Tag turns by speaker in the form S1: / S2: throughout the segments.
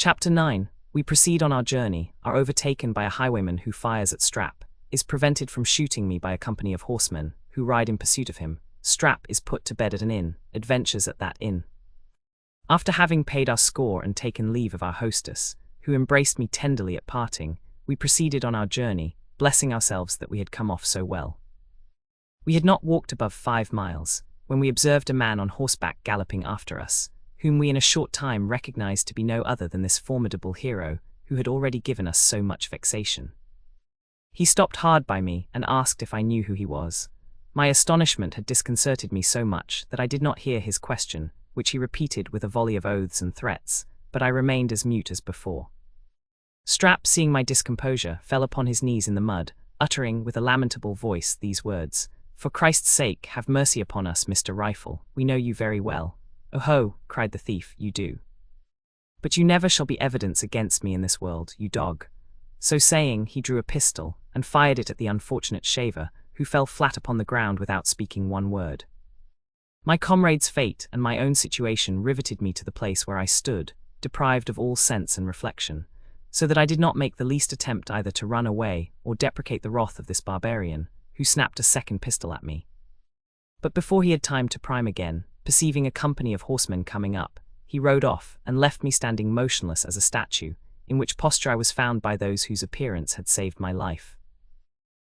S1: Chapter 9. We proceed on our journey, are overtaken by a highwayman who fires at Strap, is prevented from shooting me by a company of horsemen, who ride in pursuit of him. Strap is put to bed at an inn, adventures at that inn. After having paid our score and taken leave of our hostess, who embraced me tenderly at parting, we proceeded on our journey, blessing ourselves that we had come off so well. We had not walked above 5 miles, when we observed a man on horseback galloping after us, whom we in a short time recognized to be no other than this formidable hero who had already given us so much vexation. He stopped hard by me and asked if I knew who he was. My astonishment had disconcerted me so much that I did not hear his question, which he repeated with a volley of oaths and threats, but I remained as mute as before. Strap, seeing my discomposure, fell upon his knees in the mud, uttering with a lamentable voice these words: "For Christ's sake, have mercy upon us, Mr. Rifle, we know you very well." "Oh ho," cried the thief, "you do. But you never shall be evidence against me in this world, you dog." So saying, he drew a pistol, and fired it at the unfortunate shaver, who fell flat upon the ground without speaking one word. My comrade's fate and my own situation riveted me to the place where I stood, deprived of all sense and reflection, so that I did not make the least attempt either to run away or deprecate the wrath of this barbarian, who snapped a second pistol at me. But before he had time to prime again, perceiving a company of horsemen coming up, he rode off and left me standing motionless as a statue, in which posture I was found by those whose appearance had saved my life.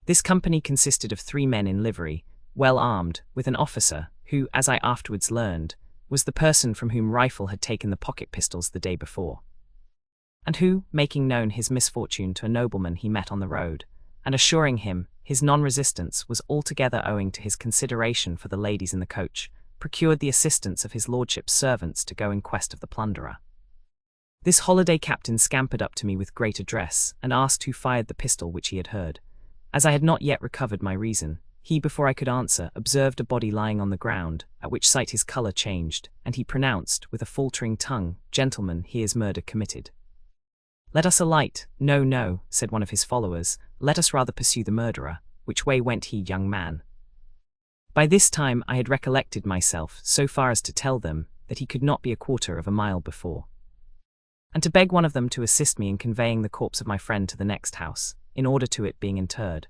S1: This company consisted of 3 men in livery, well armed, with an officer, who, as I afterwards learned, was the person from whom Rifle had taken the pocket pistols the day before, and who, making known his misfortune to a nobleman he met on the road, and assuring him his non-resistance was altogether owing to his consideration for the ladies in the coach, procured the assistance of his lordship's servants to go in quest of the plunderer. This holiday captain scampered up to me with great address, and asked who fired the pistol which he had heard. As I had not yet recovered my reason, he, before I could answer, observed a body lying on the ground, at which sight his colour changed, and he pronounced, with a faltering tongue, "Gentlemen, here is murder committed." "Let us alight." "No, no," said one of his followers, "let us rather pursue the murderer. Which way went he, young man?" By this time I had recollected myself so far as to tell them that he could not be a quarter of a mile before, and to beg one of them to assist me in conveying the corpse of my friend to the next house, in order to it being interred.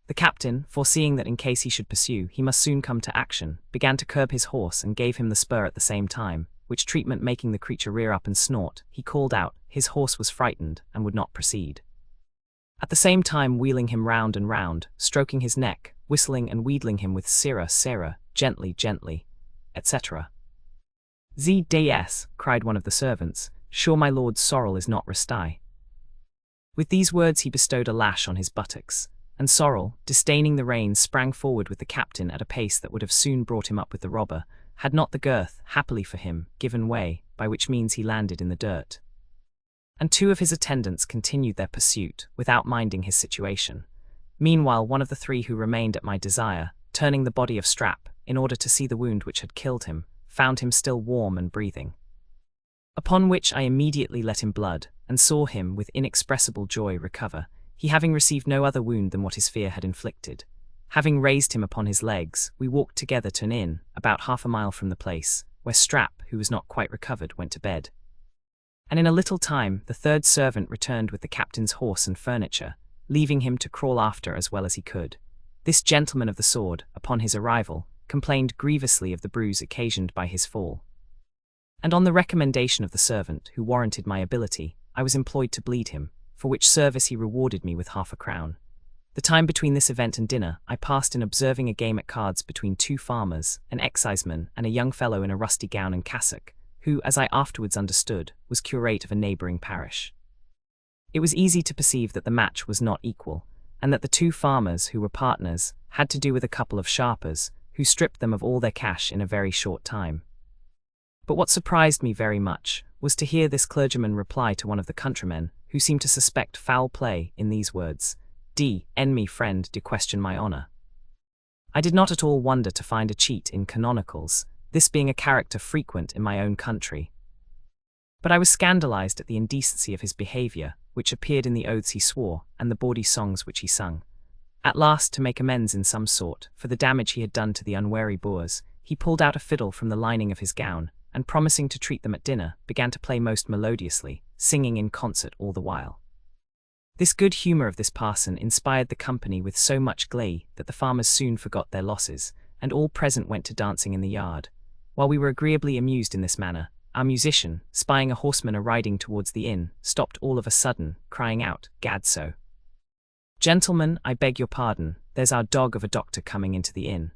S1: The captain, foreseeing that in case he should pursue, he must soon come to action, began to curb his horse and gave him the spur at the same time, which treatment making the creature rear up and snort, he called out, his horse was frightened, and would not proceed. At the same time wheeling him round and round, stroking his neck, whistling and wheedling him with "Sirrah, Sirrah, gently, gently," etc. "ZDS," cried one of the servants, "sure my lord's sorrel is not resty." With these words he bestowed a lash on his buttocks, and Sorrel, disdaining the reins, sprang forward with the captain at a pace that would have soon brought him up with the robber, had not the girth, happily for him, given way, by which means he landed in the dirt. And 2 of his attendants continued their pursuit, without minding his situation. Meanwhile one of the 3 who remained at my desire, turning the body of Strap, in order to see the wound which had killed him, found him still warm and breathing. Upon which I immediately let him blood, and saw him, with inexpressible joy, recover, he having received no other wound than what his fear had inflicted. Having raised him upon his legs, we walked together to an inn, about 1/2 a mile from the place, where Strap, who was not quite recovered, went to bed. And in a little time the 3rd servant returned with the captain's horse and furniture, leaving him to crawl after as well as he could. This gentleman of the sword, upon his arrival, complained grievously of the bruise occasioned by his fall, and on the recommendation of the servant, who warranted my ability, I was employed to bleed him, for which service he rewarded me with 1/2 a crown. The time between this event and dinner I passed in observing a game at cards between 2 farmers, an exciseman, and a young fellow in a rusty gown and cassock, who, as I afterwards understood, was curate of a neighbouring parish. It was easy to perceive that the match was not equal, and that the 2 farmers, who were partners, had to do with a couple of sharpers, who stripped them of all their cash in a very short time. But what surprised me very much was to hear this clergyman reply to one of the countrymen, who seemed to suspect foul play, in these words: "D.N. me friend do question my honour." I did not at all wonder to find a cheat in canonicals, this being a character frequent in my own country. But I was scandalized at the indecency of his behaviour, which appeared in the oaths he swore, and the bawdy songs which he sung. At last, to make amends in some sort, for the damage he had done to the unwary Boers, he pulled out a fiddle from the lining of his gown, and promising to treat them at dinner, began to play most melodiously, singing in concert all the while. This good humour of this parson inspired the company with so much glee that the farmers soon forgot their losses, and all present went to dancing in the yard. While we were agreeably amused in this manner, our musician, spying a horseman a-riding towards the inn, stopped all of a sudden, crying out, "Gadso! Gentlemen, I beg your pardon, there's our dog of a doctor coming into the inn."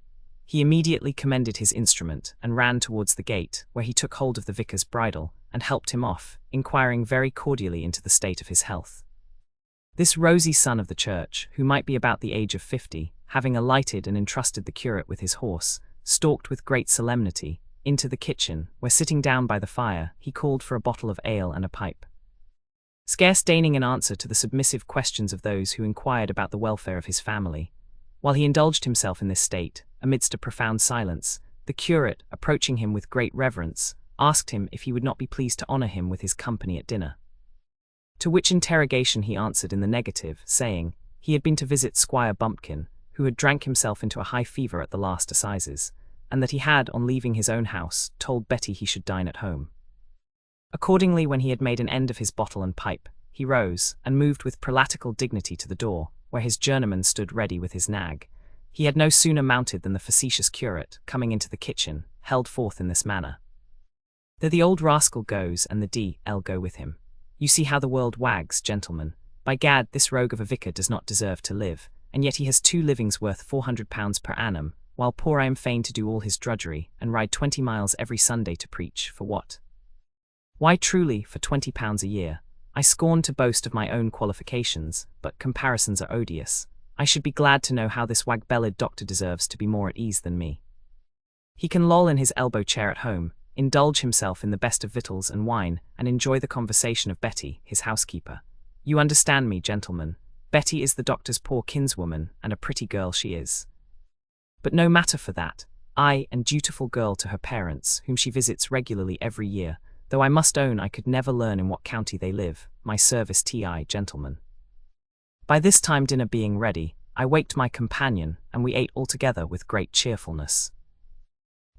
S1: He immediately commended his instrument and ran towards the gate, where he took hold of the vicar's bridle and helped him off, inquiring very cordially into the state of his health. This rosy son of the church, who might be about the age of 50, having alighted and entrusted the curate with his horse, stalked with great solemnity into the kitchen, where sitting down by the fire, he called for a bottle of ale and a pipe. Scarce deigning an answer to the submissive questions of those who inquired about the welfare of his family, while he indulged himself in this state, amidst a profound silence, the curate, approaching him with great reverence, asked him if he would not be pleased to honour him with his company at dinner. To which interrogation he answered in the negative, saying, he had been to visit Squire Bumpkin, who had drank himself into a high fever at the last assizes, and that he had, on leaving his own house, told Betty he should dine at home. Accordingly, when he had made an end of his bottle and pipe, he rose, and moved with prelatical dignity to the door, where his journeyman stood ready with his nag. He had no sooner mounted than the facetious curate, coming into the kitchen, held forth in this manner: "There the old rascal goes, and the D.L. go with him. You see how the world wags, gentlemen. By gad, this rogue of a vicar does not deserve to live, and yet he has 2 livings worth £400 per annum, while poor I am fain to do all his drudgery, and ride 20 miles every Sunday to preach, for what? Why truly, for £20 a year. I scorn to boast of my own qualifications, but comparisons are odious. I should be glad to know how this wag-bellied doctor deserves to be more at ease than me. He can loll in his elbow chair at home, indulge himself in the best of victuals and wine, and enjoy the conversation of Betty, his housekeeper. You understand me, gentlemen. Betty is the doctor's poor kinswoman, and a pretty girl she is. But no matter for that. I, and dutiful girl to her parents, whom she visits regularly every year, though I must own I could never learn in what county they live. My service T.I., gentlemen." By this time, dinner being ready, I waked my companion, and we ate altogether with great cheerfulness.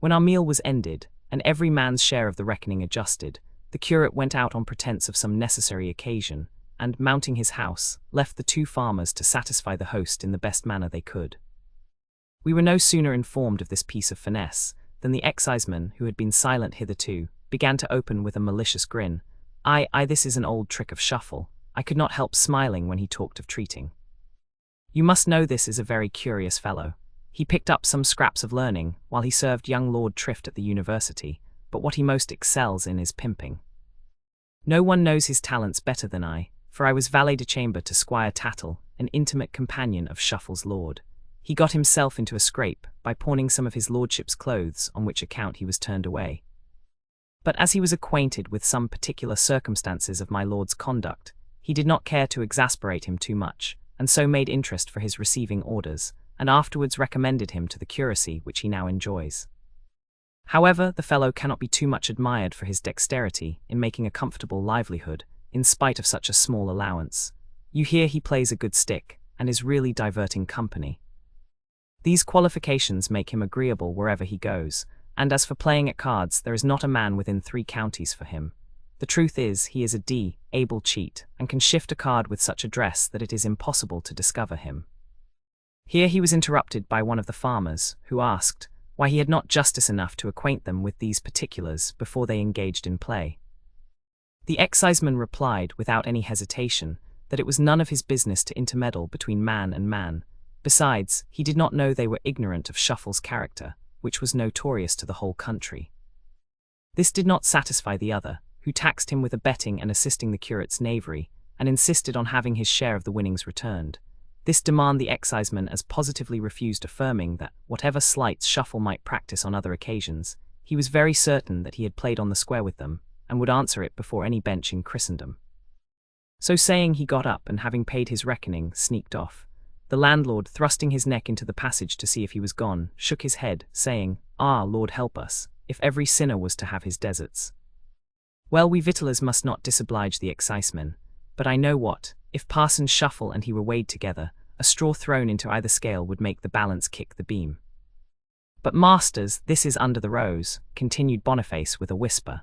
S1: When our meal was ended, and every man's share of the reckoning adjusted, the curate went out on pretence of some necessary occasion, and, mounting his house, left the 2 farmers to satisfy the host in the best manner they could. We were no sooner informed of this piece of finesse, than the exciseman, who had been silent hitherto, began to open with a malicious grin. This is an old trick of Shuffle. I could not help smiling when he talked of treating. You must know this is a very curious fellow. He picked up some scraps of learning, while he served young Lord Trift at the university, but what he most excels in is pimping. No one knows his talents better than I, for I was valet de chamber to Squire Tattle, an intimate companion of Shuffle's lord. He got himself into a scrape by pawning some of his lordship's clothes, on which account he was turned away. But as he was acquainted with some particular circumstances of my lord's conduct, he did not care to exasperate him too much, and so made interest for his receiving orders, and afterwards recommended him to the curacy which he now enjoys. However, the fellow cannot be too much admired for his dexterity in making a comfortable livelihood, in spite of such a small allowance. You hear he plays a good stick, and is really diverting company. These qualifications make him agreeable wherever he goes, and as for playing at cards, there is not a man within 3 counties for him. The truth is, he is a able cheat, and can shift a card with such address that it is impossible to discover him. Here he was interrupted by one of the farmers, who asked why he had not justice enough to acquaint them with these particulars before they engaged in play. The exciseman replied, without any hesitation, that it was none of his business to intermeddle between man and man. Besides, he did not know they were ignorant of Shuffle's character, which was notorious to the whole country. This did not satisfy the other, who taxed him with abetting and assisting the curate's knavery, and insisted on having his share of the winnings returned. This demand the exciseman as positively refused, affirming that, whatever slights Shuffle might practice on other occasions, he was very certain that he had played on the square with them, and would answer it before any bench in Christendom. So saying, he got up, and having paid his reckoning, sneaked off. The landlord, thrusting his neck into the passage to see if he was gone, shook his head, saying, "Ah, Lord help us, if every sinner was to have his deserts. Well, we victuallers must not disoblige the excisemen, but I know what, if Parson Shuffle and he were weighed together, a straw thrown into either scale would make the balance kick the beam. But masters, this is under the rose, continued Boniface with a whisper.